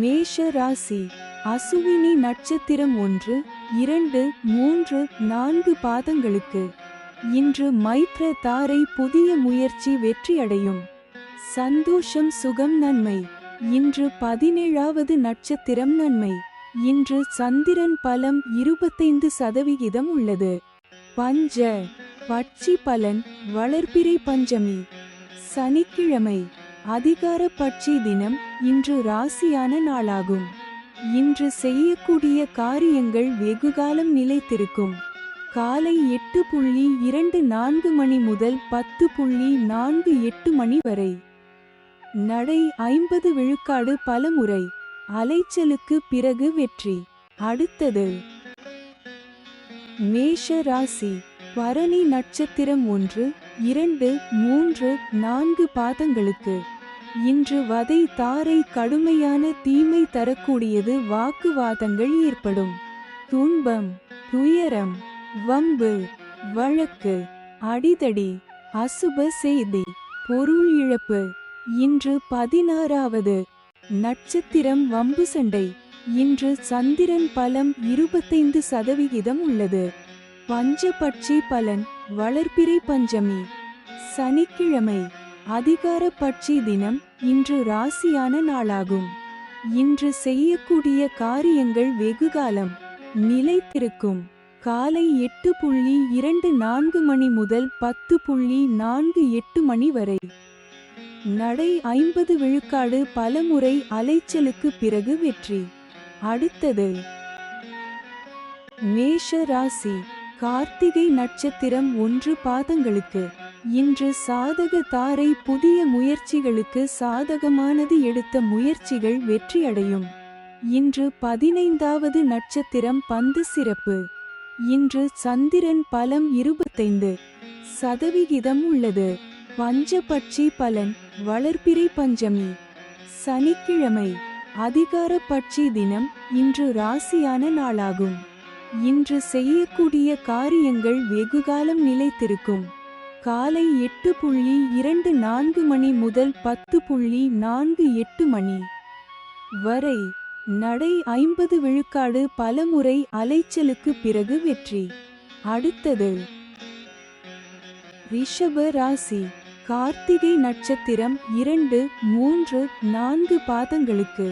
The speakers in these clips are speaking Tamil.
மேஷ ராசி. அசுவினி நட்சத்திரம் 1, 2, 3, 4 பாதங்களுக்கு. இன்று மைத்ர தாரை புதிய முயற்சி வெற்றியடையும். சந்தோஷம், சுகம், நன்மை. இன்று 17வது நட்சத்திரம் நன்மை. இன்று சந்திரன் பலம் 25% உள்ளது. பஞ்ச பட்சி பலன் வளர்பிறை பஞ்சமி. சனிக்கிழமை அதிகார பட்சி தினம். இன்று ராசியான நாளாகும். இன்று செய்யக்கூடிய காரியங்கள் வெகுகாலம் நிலைத்திருக்கும். காலை 8:24 மணி முதல் 10:48 மணி வரை. நடை 50 விழுக்காடு பலமுறை. அலைச்சலுக்கு பிறகு வெற்றி. அடுத்தது மேஷ ராசி. பரணி நட்சத்திரம் 1, 2, 3, 4 பாதங்களுக்கு. இன்று வதை தாரை கடுமையான தீமை தரக்கூடியது. வாக்குவாதங்கள் ஏற்படும். துன்பம், துயரம், வம்பு, வழக்கு, அடிதடி, அசுப செய்தி, பொருள் இழப்பு. இன்று 16வது நட்சத்திரம் வம்பு சண்டை. இன்று சந்திரன் பலம் 25% உள்ளது. பஞ்சபட்சி பலன் வளர்பிறை பஞ்சமி. சனிக்கிழமை அதிகார பட்சி தினம். இன்று ராசியான நாளாகும். இன்று செய்யக்கூடிய காரியங்கள் வெகுகாலம் நிலைத்திருக்கும். காலை 8:24 மணி முதல் 10:48 மணி வரை. நடை 50 விழுக்காடு பலமுறை. அலைச்சலுக்கு பிறகு வெற்றி. அடுத்தது மேஷ ராசி. கார்த்திகை நட்சத்திரம் 1 பாதங்களுக்கு. இன்று சாதக தாரை புதிய முயற்சிகளுக்கு சாதகமானது. எடுத்த முயற்சிகள் வெற்றியடையும். இன்று 15வது நட்சத்திரம் பந்து சிறப்பு. இன்று சந்திரன் பலம் 25% உள்ளது. பஞ்சபட்சி பலன் வளர்பிறை பஞ்சமி. சனிக்கிழமை அதிகார பட்சி தினம். இன்று ராசியான நாளாகும். இன்று செய்யக்கூடிய காரியங்கள் வெகுகாலம் நிலைத்திருக்கும். காலை 8:24 மணி முதல் 10:48 மணி வரை. நடை 50 விழுக்காடு பலமுறை. அலைச்சலுக்கு பிறகு வெற்றி. அடுத்தது ரிஷப ராசி. கார்த்திகை நட்சத்திரம் 2, 3, 4 பாதங்களுக்கு.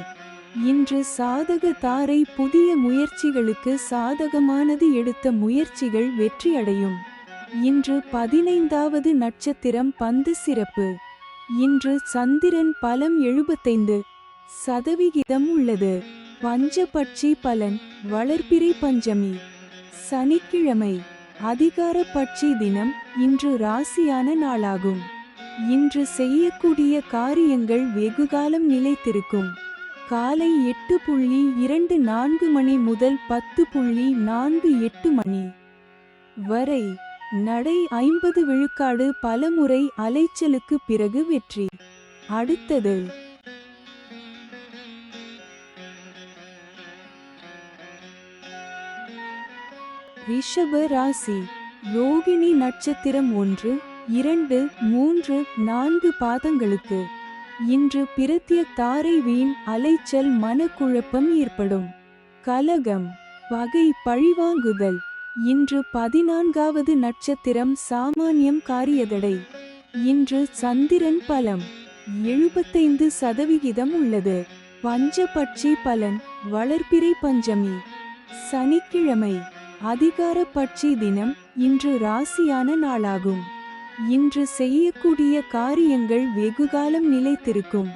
இன்று சாதக தாரை புதிய முயற்சிகளுக்கு சாதகமானது. எடுத்த முயற்சிகள் வெற்றியடையும். இன்று 15வது நட்சத்திரம் பந்து சிறப்பு. இன்று சந்திரன் பலம் 75% உள்ளது. பஞ்சபட்சி பலன் வளர்பிறை பஞ்சமி. சனிக்கிழமை அதிகார பட்சி தினம். இன்று ராசியான நாளாகும். இன்று செய்யக்கூடிய காரியங்கள் வெகுகாலம் நிலைத்திருக்கும். காலை 8:24 மணி முதல் 10:48 மணி வரை. நடை 50 விழுக்காடு பலமுறை. அலைச்சலுக்கு பிறகு வெற்றி. அடுத்தது ரிஷப ராசி. ரோகிணி நட்சத்திரம் 1, 2, 3, 4 பாதங்களுக்கு. இன்று பிரத்ய தாரை வீண் அலைச்சல். மனக்குழப்பம் ஏற்படும். கலகம், பகை, பழிவாங்குதல். இன்று 14வது நட்சத்திரம் சாமானியம். காரியதடை. இன்று சந்திரன் பலம் 75% உள்ளது. பஞ்சபட்சி பலன் வளர்பிறை பஞ்சமி. சனிக்கிழமை அதிகார பட்சி தினம். இன்று ராசியான நாளாகும். இன்று செய்யக்கூடிய காரியங்கள் வெகுகாலம் நிலைத்திருக்கும்.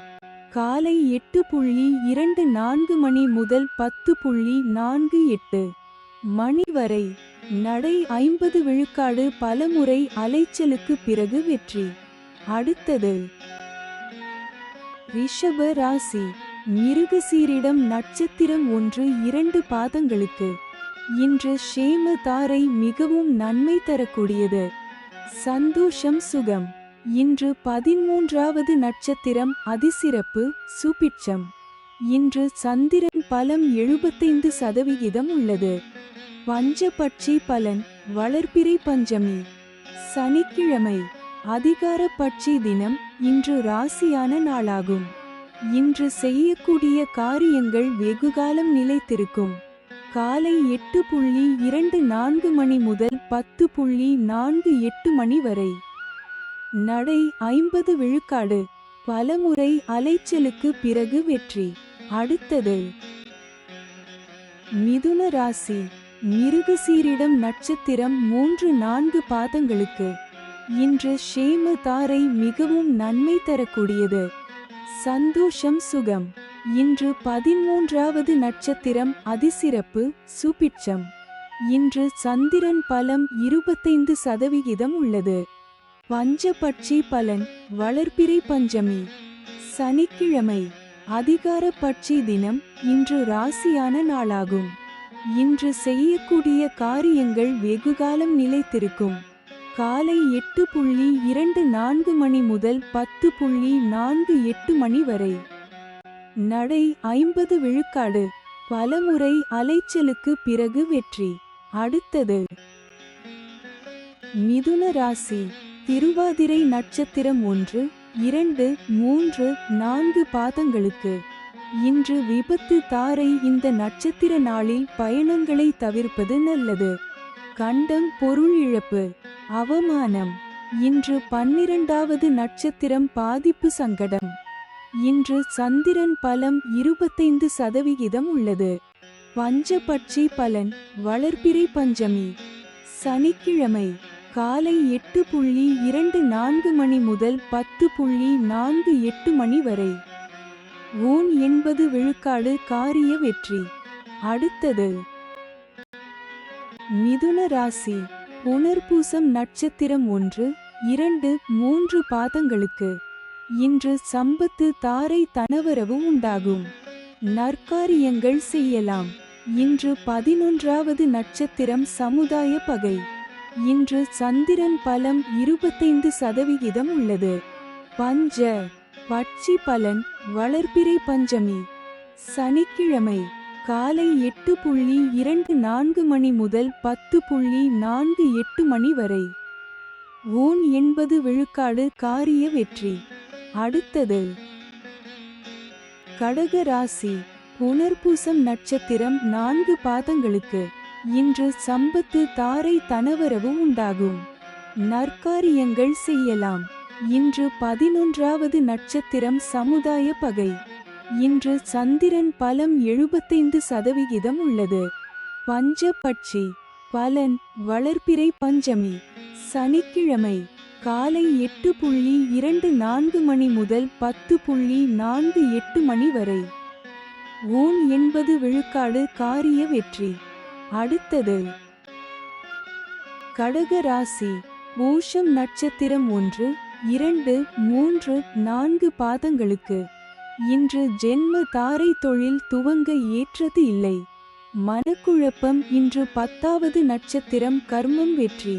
காலை 8:24 மணி முதல் 10:48 மணி வரை. நடை 50 விழுக்காடு பலமுறை. அலைச்சலுக்கு பிறகு வெற்றி. அடுத்தது ரிஷப ராசி. மிருகசீரிடம் நட்சத்திரம் 1, 2 பாதங்களுக்கு. இன்று ஷேம தாரை மிகவும் நன்மை தரக்கூடியது. சந்தோஷம், சுகம். இன்று 13வது நட்சத்திரம் அதிசிறப்பு. சுபிட்சம். இன்று சந்திரன் பலம் 75% உள்ளது. பஞ்சபட்சி பலன் வளர்பிறை பஞ்சமி. சனிக்கிழமை அதிகார பட்சி தினம் இன்று ராசியான நாளாகும். இன்று செய்யக்கூடிய காரியங்கள் வெகுகாலம் நிலைத்திருக்கும். காலை 8:24 மணி முதல் 10:48 மணி வரை. நடை 50 விழுக்காடு. பலமுறை அலைச்சலுக்கு பிறகு வெற்றி. அடுத்தது மிதுன ராசி. மிருகசீரிடம் நட்சத்திரம் 3-4 பாதங்களுக்கு. இன்று ஷேம தாரை மிகவும் நன்மை தரக்கூடியது. சந்தோஷம் சுகம். இன்று 13வது நட்சத்திரம் அதிசிறப்பு சுபிட்சம். இன்று சந்திரன் பலம் 25% உள்ளது. பஞ்சபட்சி பலன் வளர்பிறை பஞ்சமி. சனிக்கிழமை. அதிகார பட்சி தினம் இன்று ராசியான நாளாகும். இன்று செய்யக்கூடிய காரியங்கள் வெகுகாலம் நிலைத்திருக்கும். காலை 8:24 மணி முதல் 10:48 மணி வரை. நடை 50 விழுக்காடு. பலமுறை அலைச்சலுக்கு பிறகு வெற்றி. அடுத்தது மிதுன ராசி. திருவாதிரை நட்சத்திரம் 1, 2, 3, 4 பாதங்களுக்கு. இன்று விபத்து தாரை. இந்த நட்சத்திர நாளில் பயணங்களை தவிர்ப்பது நல்லது. கண்டம் பொருள் இழப்பு அவமானம். இன்று 12வது நட்சத்திரம் பாதிப்பு சங்கடம். இன்று சந்திரன் பலம் 25% உள்ளது. பஞ்சபட்சி பலன் வளர்பிறை பஞ்சமி. சனிக்கிழமை. காலை 8:24 மணி முதல் 10:48 மணி வரை. ஊன் 80 விழுக்காடு காரிய வெற்றி. அடுத்தது மிதுன ராசி. புனர்பூசம் நட்சத்திரம் 1, 2, 3 பாதங்களுக்கு. இன்று சம்பத்து தாரை தனவரவு உண்டாகும். நற்காரியங்கள் செய்யலாம். இன்று 11வது நட்சத்திரம் சமுதாய பகை. இன்று சந்திரன் பலம் 25% உள்ளது. பஞ்ச பட்சி பலன் வளர்பிறை பஞ்சமி. சனிக்கிழமை. காலை 8:24 மணி முதல் 10:48 மணி வரை. ஊன் 80 விழுக்காடு காரிய வெற்றி. அடுத்தது கடக ராசி. புனர்பூசம் நட்சத்திரம் 4 பாதங்களுக்கு. இன்று சம்பத்து தாரை தனவரவு உண்டாகும். நற்காரியங்கள் செய்யலாம். இன்று 11வது நட்சத்திரம் சமுதாய பகை. இன்று சந்திரன் பலம் 75% உள்ளது. பஞ்சபட்சி பலன் வளர்பிறை பஞ்சமி. சனிக்கிழமை. காலை 8:24 மணி முதல் 10:48 மணி வரை. ஊன் 80 விழுக்காடு காரிய வெற்றி. அடுத்தது கடக ராசி. பூஷம் நட்சத்திரம் 1, 2, 3, 4 பாதங்களுக்கு. இன்று ஜென்ம தாரை தொழில் துவங்க ஏற்றது இல்லை. மனக்குழப்பம். இன்று 10வது நட்சத்திரம் கர்மம் வெற்றி.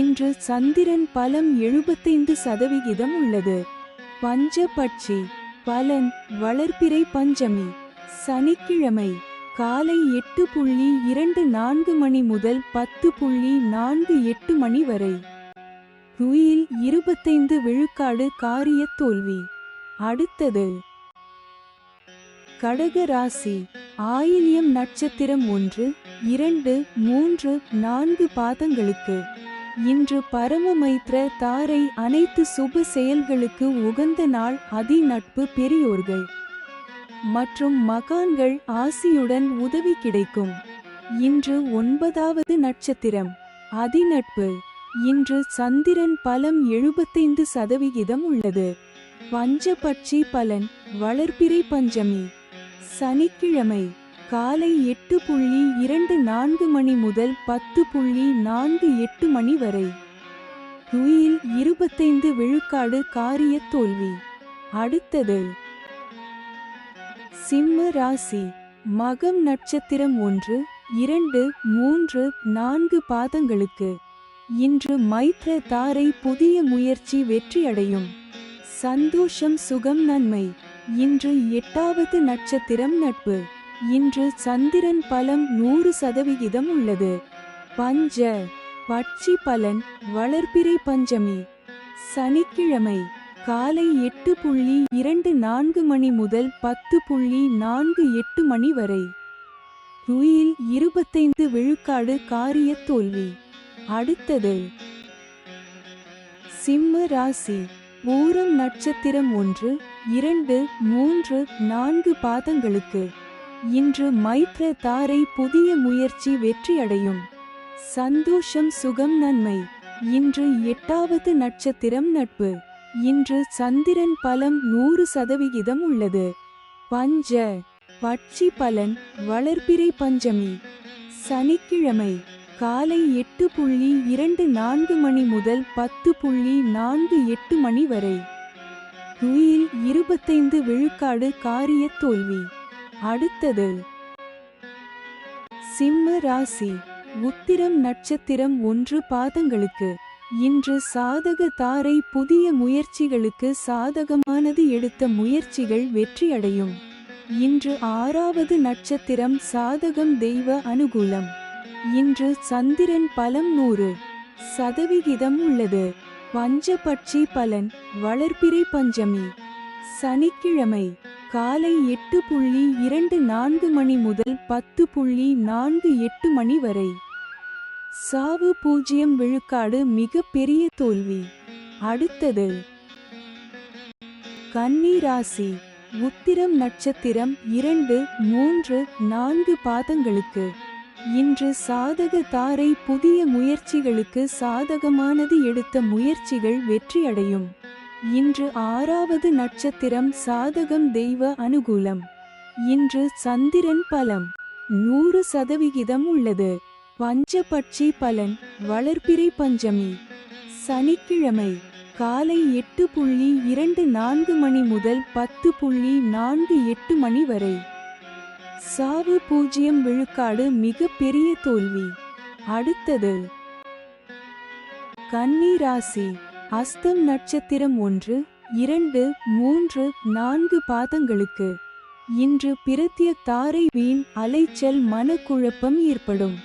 இன்று சந்திரன் பலம் 75% உள்ளது. பஞ்சபட்சி பலன் வளர்பிறை பஞ்சமி. சனிக்கிழமை. காலை 8:24 மணி முதல் 10:48 மணி வரை. துயில் 25 விழுக்காடு காரிய தோல்வி. அடுத்தது கடக ராசி. ஆயில்யம் நட்சத்திரம் 1, 2, 3, 4 பாதங்களுக்கு. இன்று பரமமைத்ர தாரை. அனைத்து சுப செயல்களுக்கு உகந்த நாள். அதி நட்பு பெரியோர்கள் மற்றும் மகான்கள் ஆசியுடன் உதவி கிடைக்கும். இன்று 9வது நட்சத்திரம் அதிநட்பு. இன்று சந்திரன் பலம் 75% உள்ளது. பஞ்சபட்சி பலன் வளர்பிறை பஞ்சமி. சனிக்கிழமை. காலை 8:24 மணி முதல் 10:48 மணி வரை. துயில் 25 விழுக்காடு காரிய தோல்வி. அடுத்தது சிம்ம ராசி. மகம் நட்சத்திரம் 1, 2, 3, 4 பாதங்களுக்கு. இன்று மைத்ர தாரை. புதிய முயற்சி வெற்றியடையும். சந்தோஷம் சுகம் நன்மை. இன்று 8வது நட்சத்திரம் நட்பு. இன்று சந்திரன் பலம் 100% உள்ளது. பஞ்ச பட்சி பலன் வளர்பிறை பஞ்சமி. சனிக்கிழமை காலை 8:24 மணி முதல் 10:48 மணி வரை. துயில் 25 விழுக்காடு காரிய தோல்வி. அடுத்தது சிம்ம ராசி. பூரம் நட்சத்திரம் 1, 2, 3, 4 பாதங்களுக்கு. இன்று மைத்ர தாரை புதிய முயற்சி வெற்றியடையும். சந்தோஷம் சுகம் நன்மை. இன்று 8வது நட்சத்திரம் நட்பு. இன்று சந்திரன் பலம் 100% உள்ளது. பஞ்ச பட்சி பலன் வளர்பிறை பஞ்சமி. சனிக்கிழமை காலை 8:24 மணி முதல் 10:48 மணி வரை. துயில் 25 விழுக்காடு காரிய தோல்வி. அடுத்தது சிம்ம ராசி. உத்திரம் நட்சத்திரம் 1 பாதங்களுக்கு. இன்று சாதக தாரை புதிய முயற்சிகளுக்கு சாதகமானது. எடுத்த முயற்சிகள் வெற்றியடையும். இன்று 6வது நட்சத்திரம் சாதகம் தெய்வ அனுகூலம். இன்று சந்திரன் பலம் 100% உள்ளது. பஞ்சபட்சி பலன் வளர்பிறை பஞ்சமி. சனிக்கிழமை காலை 8:24 மணி முதல் 10:48 மணி வரை. சாவு 0 விழுக்காடு மிக பெரிய தோல்வி. அடுத்தது கன்னி ராசி. உத்திரம் நட்சத்திரம் 2, 3, 4 பாதங்களுக்கு. இன்று சாதக தாரை புதிய முயற்சிகளுக்கு சாதகமானது. எடுத்த முயற்சிகள் வெற்றியடையும். இன்று 6வது நட்சத்திரம் சாதகம் தெய்வ அனுகூலம். இன்று சந்திரன் பலம் 100% உள்ளது. பஞ்சபட்சி பலன் வளர்பிறை பஞ்சமி. சனிக்கிழமை காலை 8:24 மணி முதல் 10:48 மணி வரை. சாவு 0 விழுக்காடு மிக பெரிய தோல்வி. அடுத்தது கன்னி ராசி. அஸ்தம் நட்சத்திரம் 1, 2, 3, 4 பாதங்களுக்கு. இன்று பிரத்ய தாரை வீண் அலைச்சல் மனக்குழப்பம் ஏற்படும்.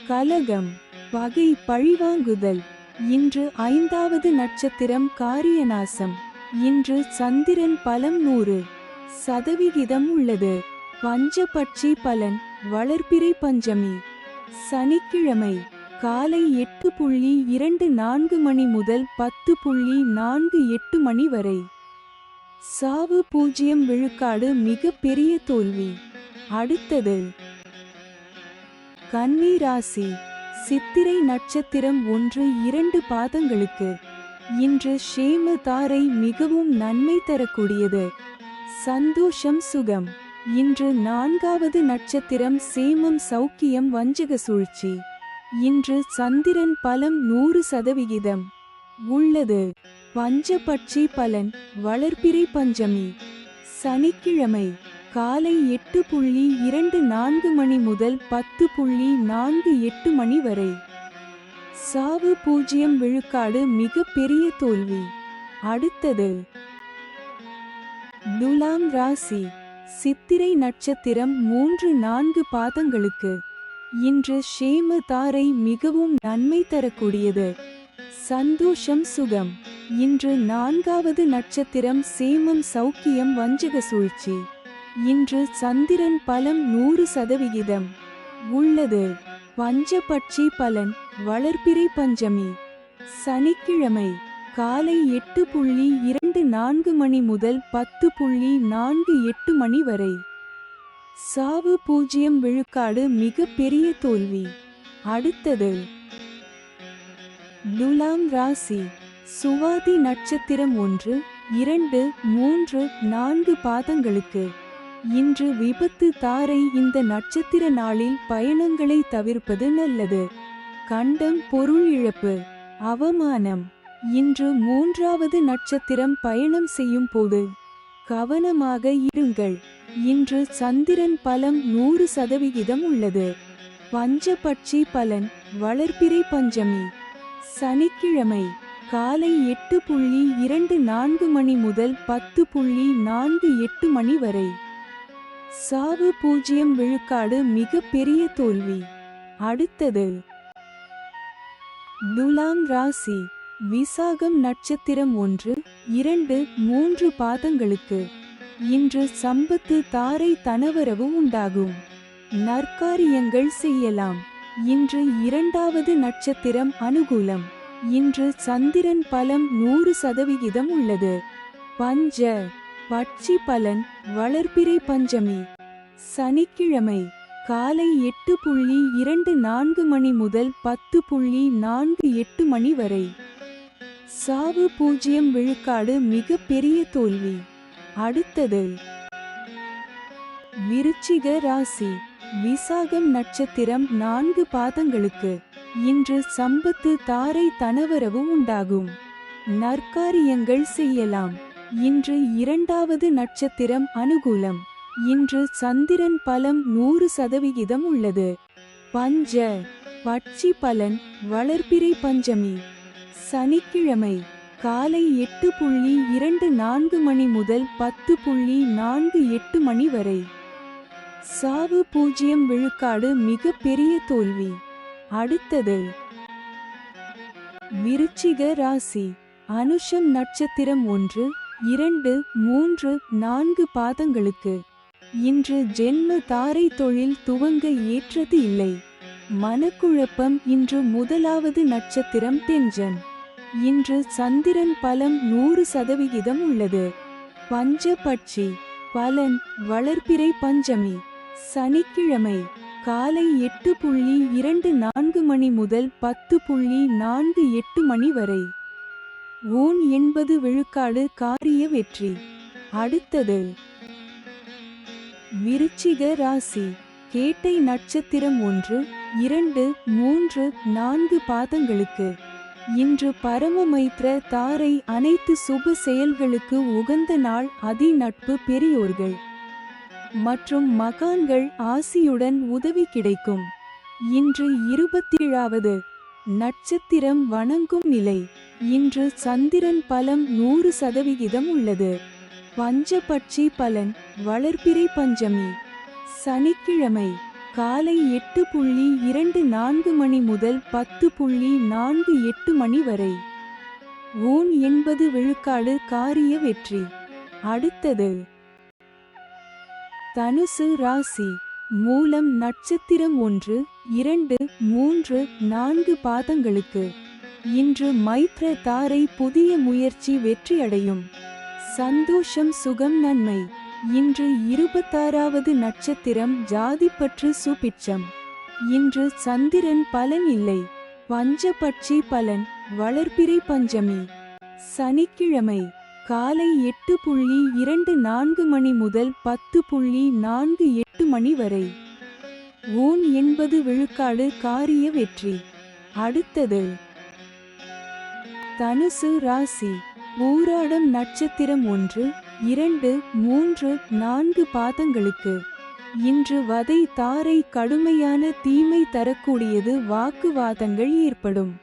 கலகம் பகை பழிவாங்குதல். இன்று 5வது நட்சத்திரம் காரியநாசம். இன்று சந்திரன் பலம் 100% உள்ளது. பஞ்சபட்சி பலன் வளர்பிறை பஞ்சமி. சனிக்கிழமை காலை 8:24 மணி முதல் 10:48 மணி வரை. சாவு 0 விழுக்காடு மிக பெரிய தோல்வி. அடுத்தது கன்னி ராசி. சித்திரை நட்சத்திரம் 1, 2 பாதங்களுக்கு. இன்று ஷேம தாரை மிகவும் நன்மை தரக்கூடியது. சந்தோஷம் சுகம். இன்று 4வது நட்சத்திரம் சேமம் சௌக்கியம் வஞ்சக சூழ்ச்சி. இன்று சந்திரன் பலம் 100% உள்ளது. பஞ்சபட்சி பலன் வளர்பிறை பஞ்சமி. சனிக்கிழமை காலை 8:24 மணி முதல் 10:48 மணி வரை. சாவு 0 விழுக்காடு மிக பெரிய தோல்வி. அடுத்தது துலாம் ராசி. சித்திரை நட்சத்திரம் 3, 4 பாதங்களுக்கு. இன்று ஷேம தாரை மிகவும் நன்மை தரக்கூடியது. சந்தோஷம் சுகம். இன்று 4வது நட்சத்திரம் சேமம் சௌக்கியம் வஞ்சக சூழ்ச்சி. இன்று சந்திரன் பலம் 100% உள்ளது. பஞ்சபட்சி பலன் வளர்பிறை பஞ்சமி. சனிக்கிழமை காலை 8:24 மணி முதல் 10:48 மணி வரை. சாவு 0 விழுக்காடு மிக பெரிய தோல்வி. அடுத்தது துலாம் ராசி. சுவாதி நட்சத்திரம் 1, 2, 3, 4 பாதங்களுக்கு. இன்று விபத்து தாரை. இந்த நட்சத்திர நாளில் பயணங்களை தவிர்ப்பது நல்லது. கண்டம் பொருள் இழப்பு அவமானம். இன்று 3வது நட்சத்திரம் பயணம் செய்யும் போது கவனமாக இருங்கள். இன்று சந்திரன் பலம் 100% உள்ளது. பஞ்சபட்சி பலன் வளர்பிறை பஞ்சமி. சனிக்கிழமை காலை 8:24 மணி முதல் 10:48 மணி வரை. சாவு 0 விழுக்காடு மிக பெரிய தோல்வி. அடுத்தது துலாம் ராசி. விசாகம் நட்சத்திரம் 1, 2, 3 பாதங்களுக்கு இன்று சம்பத்து தாரை தனவரவு உண்டாகும். நற்காரியங்கள் செய்யலாம். இன்று 2வது நட்சத்திரம் அனுகூலம். இன்று சந்திரன் பலம் 100% உள்ளது. பஞ்ச பட்சி பலன் வளர்பிறை பஞ்சமி சனிக்கிழமை காலை 8:24 மணி முதல் 10:48 மணி வரை. சாவு 0 விழுக்காடு மிக பெரிய தோல்வி. அடுத்தது விருச்சிக ராசி. விசாகம் நட்சத்திரம் 4 பாதங்களுக்கு இன்று சம்பத்து தாரை தனவரவு உண்டாகும். நற்காரியங்கள் செய்யலாம். இன்று 2வது நட்சத்திரம் அனுகூலம். இன்று சந்திரன் பலம் 100% உள்ளது. பஞ்ச பட்சி பலன் வளர்பிறை பஞ்சமி சனிக்கிழமை காலை 8:24 மணி முதல் 10:48 மணி வரை. சாவு 0 விழுக்காடு மிக பெரிய தோல்வி. அடுத்தது விருச்சிக ராசி. அனுஷம் நட்சத்திரம் 1, 2, 3, 4 பாதங்களுக்கு இன்று ஜென்ம தாரை தொழில் துவங்க ஏற்றது இல்லை. மனக்குழப்பம். இன்று 1வது நட்சத்திரம் தெஞ்சன். இன்று சந்திரன் பலம் 100% உள்ளது. பஞ்ச பட்சி பலன் வளர்பிறை பஞ்சமி சனிக்கிழமை காலை 8:24 மணி முதல் 10:48 மணி வரை. ஊன் 80 விழுக்காடு காரிய வெற்றி. அடுத்தது விருச்சிக ராசி. கேட்டை நட்சத்திரம் 1, 2, 3, 4 பாதங்களுக்கு இன்று பரமமைத்ர தாரை அனைத்து சுப செயல்களுக்கு உகந்த நாள். அதி நட்பு பெரியோர்கள் மற்றும் மகான்கள் ஆசியுடன் உதவி கிடைக்கும். இன்று 27வது நட்சத்திரம் வணங்கும் நிலை. இன்று சந்திரன் பலம் 100% உள்ளது. பஞ்சபட்சி பலன் வளர்பிறை பஞ்சமி சனிக்கிழமை காலை 8:24 மணி முதல் 10:48 மணி வரை. ஊன் 80 விழுக்காடு காரிய வெற்றி. அடுத்தது தனுசு ராசி. மூலம் நட்சத்திரம் 1, 2, 3, 4 பாதங்களுக்கு இன்று மைத்ர தாரை புதிய முயற்சி வெற்றியடையும். சந்தோஷம் சுகம் நன்மை. இன்று 26வது நட்சத்திரம் ஜாதிப்பற்று சுபிட்சம். இன்று சந்திரன் பலன் இல்லை. பஞ்சபட்சி பலன் வளர்பிறை பஞ்சமி சனிக்கிழமை காலை 8:24 மணி முதல் 10:48 மணி வரை. ஊன் 80 விழுக்காடு காரிய வெற்றி. அடுத்தது தனுசு ராசி. பூராடம் நட்சத்திரம் 1, 2, 3, 4 பாதங்களுக்கு இன்று வதை தாரை கடுமையான தீமை தரக்கூடியது. வாக்குவாதங்கள் ஏற்படும்.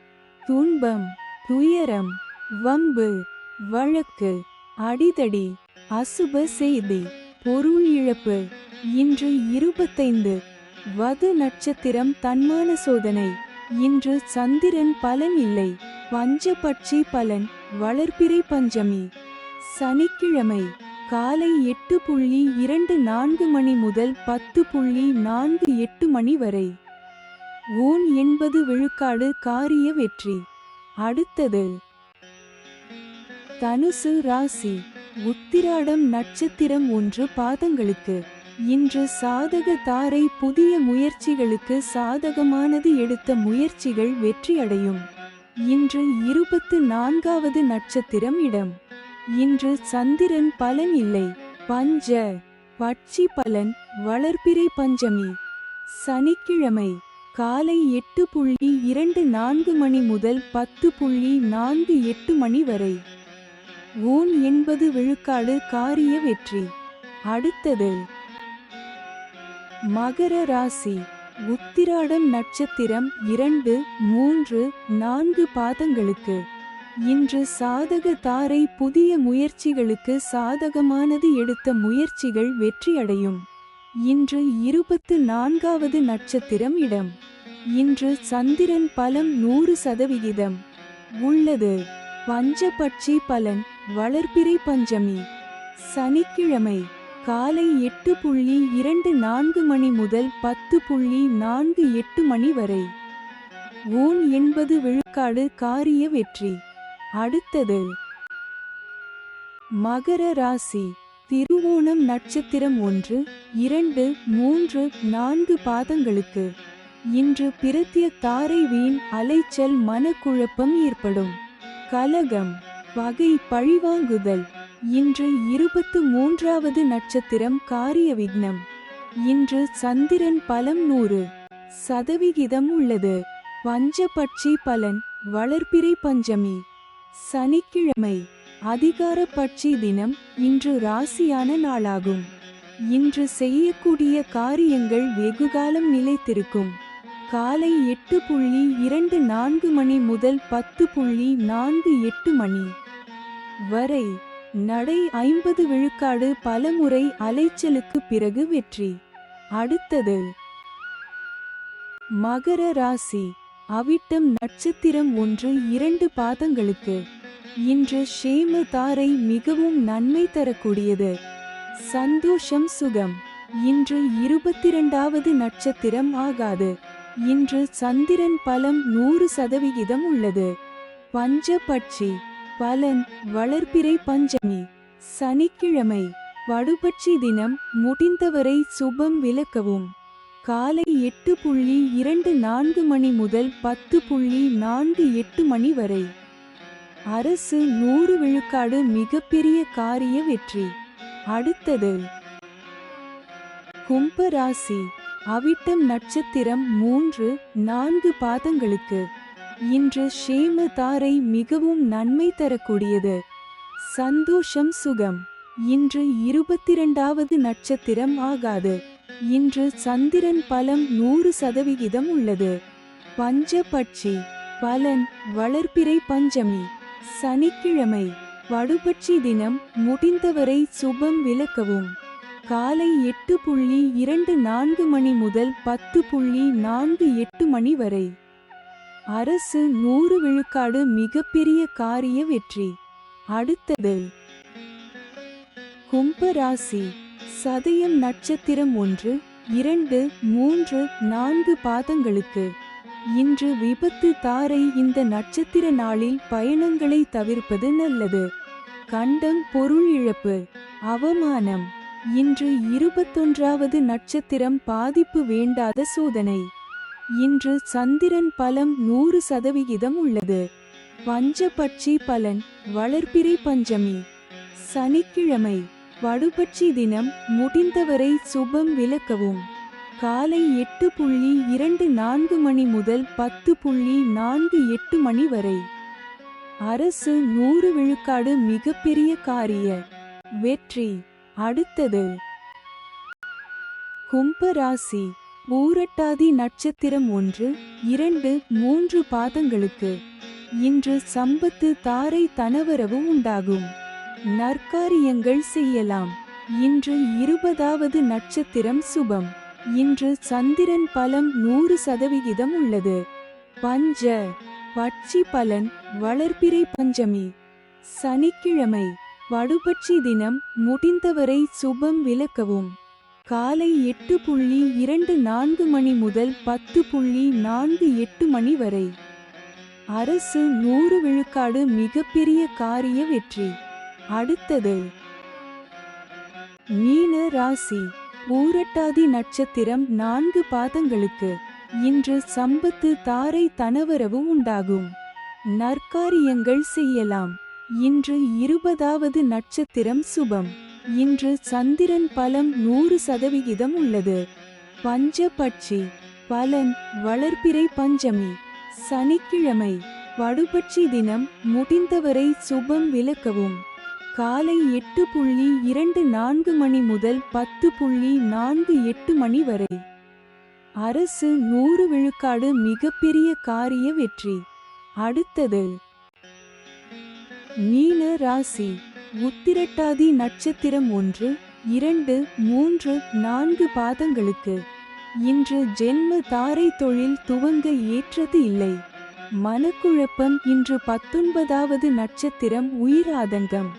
துன்பம் துயரம் வம்பு வழக்கு அடிதடி அசுப செய்தி பொருள் இழப்பு. இன்று 25 வது நட்சத்திரம் தன்மான சோதனை. இன்று சந்திரன் பலன் இல்லை. பஞ்சபட்சி பலன் வளர்பிறை பஞ்சமி சனிக்கிழமை காலை 8:24 மணி முதல் 10:48 மணி வரை. ஊன் 80 விழுக்காடு காரிய வெற்றி. அடுத்தது தனுசு ராசி. உத்திராடம் நட்சத்திரம் 1 பாதங்களுக்கு இன்று சாதக தாரை புதிய முயற்சிகளுக்கு சாதகமானது. எடுத்த முயற்சிகள் வெற்றியடையும். இன்று 24வது நட்சத்திரம் இடம். இன்று சந்திரன் பலன் இல்லை. பஞ்ச பட்சி பலன் வளர்பிறை பஞ்சமி சனிக்கிழமை காலை 8:24 மணி முதல் 10:48 மணி வரை. ஊன் 80 விழுக்காடு காரிய வெற்றி. அடுத்தது மகர ராசி. உத்திராடம் நட்சத்திரம் 2, 3, 4 பாதங்களுக்கு இன்று சாதக தாரை புதிய முயற்சிகளுக்கு சாதகமானது. எடுத்த முயற்சிகள் வெற்றியடையும். இன்று 24வது நட்சத்திரம் இடம். இன்று சந்திரன் பலம் 100%. உள்ளது. பஞ்சபட்சி பலன் வளர்பிறை பஞ்சமி சனிக்கிழமை காலை 8:24 மணி முதல் 10:48 மணி வரை. ஊன் 80 விழுக்காடு காரிய வெற்றி. அடுத்தது மகர ராசி. திருவோணம் நட்சத்திரம் 1, 2, 3, 4 பாதங்களுக்கு இன்று பிரத்ய தாரை வீண் அலைச்சல் மனக்குழப்பம் ஏற்படும். கலகம் பகை பழிவாங்குதல். இன்று 23வது நட்சத்திரம் காரிய விக்னம். இன்று சந்திரன் பலம் 100% உள்ளது. பஞ்சபட்சி பலன் வளர்பிறை பஞ்சமி சனிக்கிழமை அதிகார பட்சி தினம். இன்று ராசியான நாளாகும். இன்று செய்யக்கூடிய காரியங்கள் வெகுகாலம் நிலைத்திருக்கும். காலை 8:24 மணி முதல் 10:48 மணி வரை. நடை 50 விழுக்காடு பலமுறை அலைச்சலுக்கு பிறகு வெற்றி. அடுத்தது மகர ராசி. அவிட்டம் நட்சத்திரம் 1, 2 பாதங்களுக்கு இன்று ஷேம தாரை மிகவும் நன்மை தரக்கூடியது. சந்தோஷம் சுகம். இன்று 22வது நட்சத்திரம் ஆகாது. இன்று சந்திரன் பலம் 100% உள்ளது. பஞ்சபட்சி பலன் வளர்பிறை பஞ்சமி சனிக்கிழமை வடுபட்சி தினம். முடிந்தவரை சுபம் விலக்கவும். காலை 8:24 மணி முதல் 10:48 மணி வரை. அரசு 100 விழுக்காடு மிகப்பெரிய காரிய வெற்றி. அடுத்தது கும்பராசி. அவிட்டம் நட்சத்திரம் 3, 4 பாதங்களுக்கு இன்று ஷேம தாரை மிகவும் நன்மை தரக்கூடியது. சந்தோஷம் சுகம். இன்று 22வது நட்சத்திரம் ஆகாது. இன்று சந்திரன் பலம் 100% உள்ளது. பஞ்சபட்சி பலன் வளர்பிறை பஞ்சமி சனிக்கிழமை வடுபட்சி தினம். முடிந்தவரை சுபம் விலக்கவும். காலை 8:24 மணி முதல் 10:48 மணி வரை. அரசு 100 விழுக்காடு மிகப்பெரிய காரிய வெற்றி. அடுத்தது கும்பராசி. சதயம் நட்சத்திரம் 1, 2, 3, 4 பாதங்களுக்கு இன்று விபத்து தாரை. இந்த நட்சத்திர நாளில் பயணங்களை தவிர்ப்பது நல்லது. கண்டம் பொருள் இழப்பு அவமானம். இன்று 21வது நட்சத்திரம் பாதிப்பு வேண்டாத சோதனை. இன்று சந்திரன் பலம் 100% உள்ளது. பஞ்சபட்சி பலன் வளர்பிறை பஞ்சமி சனிக்கிழமை வடுபட்சி தினம். முடிந்தவரை சுபம் விலக்கவும். காலை 8:24 மணி முதல் 10:48 மணி வரை. அரசு 100 விழுக்காடு மிகப்பெரிய காரிய வெற்றி. அடுத்தது கும்பராசி. பூரட்டாதி நட்சத்திரம் 1, 2, 3 பாதங்களுக்கு இன்று சம்பத்து தாரை தனவரவு உண்டாகும். நற்காரியங்கள் செய்யலாம். இன்று 20வது நட்சத்திரம் சுபம். இன்று சந்திரன் பலம் 100% உள்ளது. பஞ்ச பட்சி பலன் வளர்பிறை பஞ்சமி சனிக்கிழமை வடுபட்சி தினம். முடிந்தவரை சுபம் விலக்கவும். காலை 8:24 மணி முதல் 10:48 மணி வரை. அரசு 100 விழுக்காடு மிகப்பெரிய காரிய வெற்றி. அடுத்தது மீன ராசி. பூரட்டாதி நட்சத்திரம் 4 பாதங்களுக்கு இன்று சம்பத்து தாரை தனவரவு உண்டாகும். நற்காரியங்கள் செய்யலாம். இன்று 20வது நட்சத்திரம் சுபம். இன்று சந்திரன் பலம் 100% உள்ளது. பஞ்சபட்சி பலன் வளர்பிறை பஞ்சமி சனிக்கிழமை வடுபட்சி தினம். முடிந்தவரை சுபம் விலக்கவும். காலை 8:24 மணி முதல் 10:48 மணி வரை. அரசு 100 விழுக்காடு மிகப்பெரிய காரிய வெற்றி. அடுத்தது மீன ராசி. உத்திரட்டாதி நட்சத்திரம் 1, 2, 3, 4 பாதங்களுக்கு இன்று ஜென்ம தாரை தொழில் துவங்க ஏற்றது இல்லை. மனக்குழப்பம். இன்று 19வது நட்சத்திரம் உயிராதங்கம்.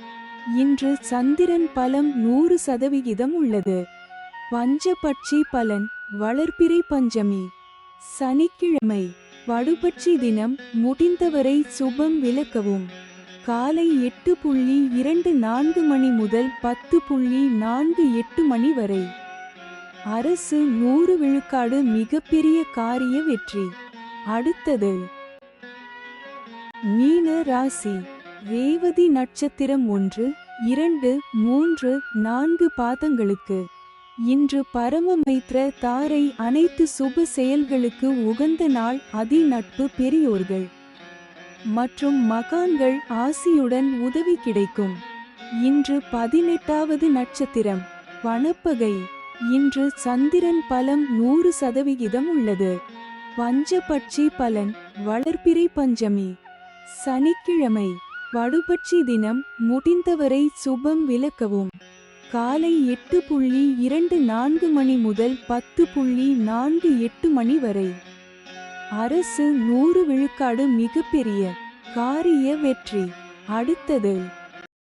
இன்று சந்திரன் பலம் 100% உள்ளது. பஞ்சபட்சி பலன் வளர்பிறை பஞ்சமி சனிக்கிழமை வடுபட்சி தினம். முடிந்தவரை சுபம் விலக்கவும். காலை 8:24 மணி முதல் 10:48 மணி வரை. அரசு 100 விழுக்காடு மிகப்பெரிய காரிய வெற்றி. அடுத்தது மீன ராசி. ரேவதி நட்சத்திரம் 1, 2, 3, 4 பாதங்களுக்கு. இன்று பரமமைத்ர தாரை. அனைத்து சுப செயல்களுக்கு உகந்த நாள். அதி நட்பு பெரியோர்கள் மற்றும் மகான்கள் ஆசியுடன் உதவி கிடைக்கும். இன்று 18வது நட்சத்திரம் வனப்பகை. இன்று சந்திரன் பலம் 100% உள்ளது. பஞ்சபட்சி பலன் வளர்பிறை பஞ்சமி சனிக்கிழமை வடுபட்சி தினம். முடிந்தவரை சுபம் விலக்கவும். காலை 8:24 மணி முதல் 10:48 மணி வரை. அரசு 100 விழுக்காடு மிகப்பெரிய காரிய வெற்றி. அடுத்தது